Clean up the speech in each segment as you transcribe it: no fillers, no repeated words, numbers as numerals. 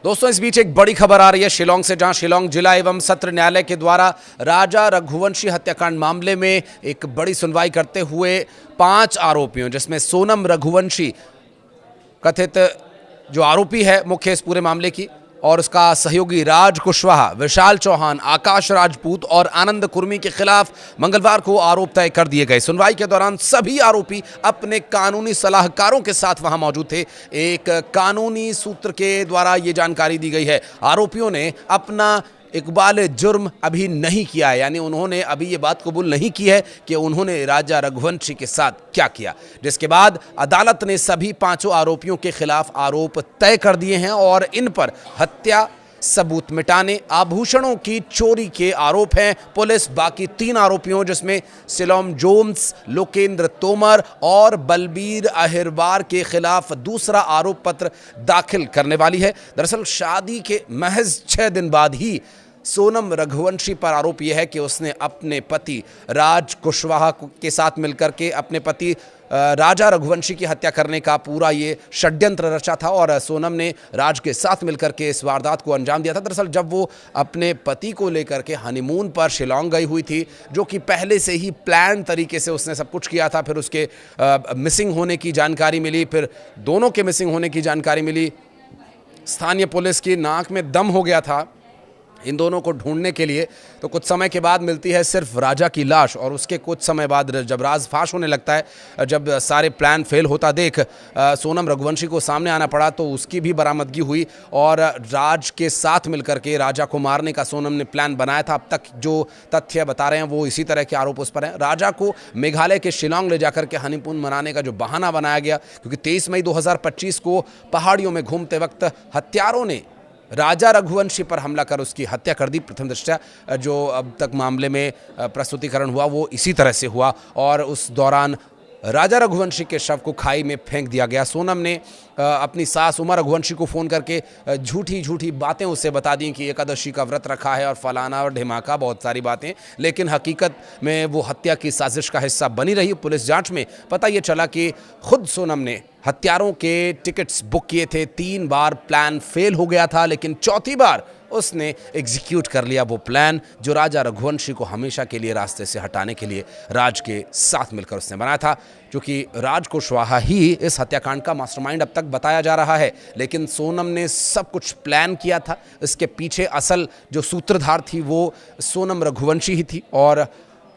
दोस्तों, इस बीच एक बड़ी खबर आ रही है शिलांग से, जहां शिलांग जिला एवं सत्र न्यायालय के द्वारा राजा रघुवंशी हत्याकांड मामले में एक बड़ी सुनवाई करते हुए 5 आरोपियों, जिसमें सोनम रघुवंशी कथित जो आरोपी है मुख्य इस पूरे मामले की, और उसका सहयोगी राज कुशवाहा, विशाल चौहान, आकाश राजपूत और आनंद कुर्मी के खिलाफ मंगलवार को आरोप तय कर दिए गए। सुनवाई के दौरान सभी आरोपी अपने कानूनी सलाहकारों के साथ वहां मौजूद थे। एक कानूनी सूत्र के द्वारा ये जानकारी दी गई है। आरोपियों ने अपना इकबाल जुर्म अभी नहीं किया है, यानी उन्होंने अभी ये बात कबूल नहीं की है कि उन्होंने राजा रघुवंशी के साथ क्या किया, जिसके बाद अदालत ने सभी 5 आरोपियों के खिलाफ आरोप तय कर दिए हैं और इन पर हत्या, सबूत मिटाने, आभूषणों की चोरी के आरोप हैं। पुलिस बाकी 3 आरोपियों, जिसमें सिलोम जोन्स, लोकेंद्र तोमर और बलबीर अहिरवार के खिलाफ दूसरा आरोप पत्र दाखिल करने वाली है। दरअसल शादी के महज 6 दिन बाद ही सोनम रघुवंशी पर आरोप यह है कि उसने अपने पति राज कुशवाहा के साथ मिलकर के अपने पति राजा रघुवंशी की हत्या करने का पूरा ये षड्यंत्र रचा था और सोनम ने राज के साथ मिलकर के इस वारदात को अंजाम दिया था। दरअसल जब वो अपने पति को लेकर के हनीमून पर शिलांग गई हुई थी, जो कि पहले से ही प्लान तरीके से उसने सब कुछ किया था, फिर उसके मिसिंग होने की जानकारी मिली, फिर दोनों के मिसिंग होने की जानकारी मिली। स्थानीय पुलिस की नाक में दम हो गया था इन दोनों को ढूंढने के लिए। तो कुछ समय के बाद मिलती है सिर्फ राजा की लाश, और उसके कुछ समय बाद जब राज फाश होने लगता है, जब सारे प्लान फेल होता देख सोनम रघुवंशी को सामने आना पड़ा, तो उसकी भी बरामदगी हुई और राज के साथ मिलकर के राजा को मारने का सोनम ने प्लान बनाया था। अब तक जो तथ्य बता रहे हैं वो इसी तरह के आरोप उस पर हैं। राजा को मेघालय के शिलांग ले जाकर के हनीमून मनाने का जो बहाना बनाया गया, क्योंकि 23 मई 2025 को पहाड़ियों में घूमते वक्त हत्यारों ने राजा रघुवंशी पर हमला कर उसकी हत्या कर दी। प्रथम दृष्टया जो अब तक मामले में प्रस्तुतिकरण हुआ वो इसी तरह से हुआ और उस दौरान राजा रघुवंशी के शव को खाई में फेंक दिया गया। सोनम ने अपनी सास उमा रघुवंशी को फ़ोन करके झूठी झूठी बातें उससे बता दी कि एकादशी का व्रत रखा है और फलाना और ढिमाका, बहुत सारी बातें, लेकिन हकीकत में वो हत्या की साजिश का हिस्सा बनी रही। पुलिस जांच में पता ये चला कि खुद सोनम ने हत्यारों के टिकट्स बुक किए थे। 3 बार प्लान फेल हो गया था, लेकिन चौथी बार उसने एग्जीक्यूट कर लिया वो प्लान जो राजा रघुवंशी को हमेशा के लिए रास्ते से हटाने के लिए राज के साथ मिलकर उसने बनाया था। क्योंकि राज कुशवाहा ही इस हत्याकांड का मास्टरमाइंड अब तक बताया जा रहा है, लेकिन सोनम ने सब कुछ प्लान किया था। इसके पीछे असल जो सूत्रधार थी वो सोनम रघुवंशी ही थी और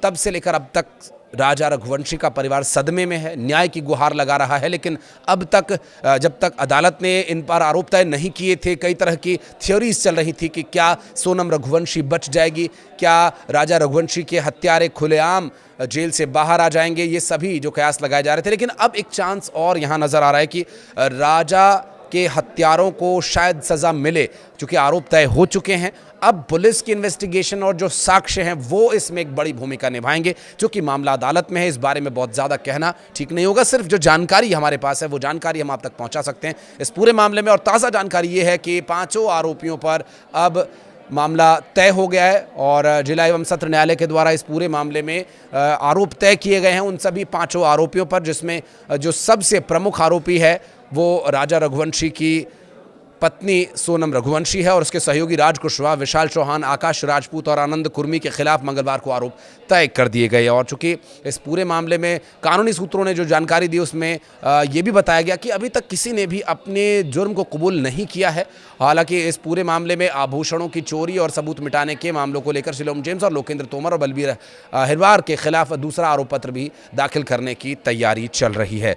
तब से लेकर अब तक राजा रघुवंशी का परिवार सदमे में है, न्याय की गुहार लगा रहा है। लेकिन अब तक जब तक अदालत ने इन पर आरोप तय नहीं किए थे, कई तरह की थ्योरीज चल रही थी कि क्या सोनम रघुवंशी बच जाएगी, क्या राजा रघुवंशी के हत्यारे खुलेआम जेल से बाहर आ जाएंगे, ये सभी जो कयास लगाए जा रहे थे। लेकिन अब एक चांस और यहाँ नज़र आ रहा है कि राजा के हत्यारों को शायद सज़ा मिले, क्योंकि आरोप तय हो चुके हैं। अब पुलिस की इन्वेस्टिगेशन और जो साक्ष्य हैं वो इसमें एक बड़ी भूमिका निभाएंगे। क्योंकि मामला अदालत में है, इस बारे में बहुत ज़्यादा कहना ठीक नहीं होगा। सिर्फ जो जानकारी हमारे पास है वो जानकारी हम आप तक पहुंचा सकते हैं इस पूरे मामले में। और ताज़ा जानकारी ये है कि 5 आरोपियों पर अब मामला तय हो गया है और जिला एवं सत्र न्यायालय के द्वारा इस पूरे मामले में आरोप तय किए गए हैं उन सभी 5 आरोपियों पर, जिसमें जो सबसे प्रमुख आरोपी है वो राजा रघुवंशी की पत्नी सोनम रघुवंशी है और उसके सहयोगी राज कुशवाहा, विशाल चौहान, आकाश राजपूत और आनंद कुर्मी के खिलाफ मंगलवार को आरोप तय कर दिए गए। और चूंकि इस पूरे मामले में कानूनी सूत्रों ने जो जानकारी दी उसमें ये भी बताया गया कि अभी तक किसी ने भी अपने जुर्म को कबूल नहीं किया है। हालांकि इस पूरे मामले में आभूषणों की चोरी और सबूत मिटाने के मामलों को लेकर सिलोम जेम्स और लोकेंद्र तोमर और बलबीर अहिरवार के खिलाफ दूसरा आरोप पत्र भी दाखिल करने की तैयारी चल रही है।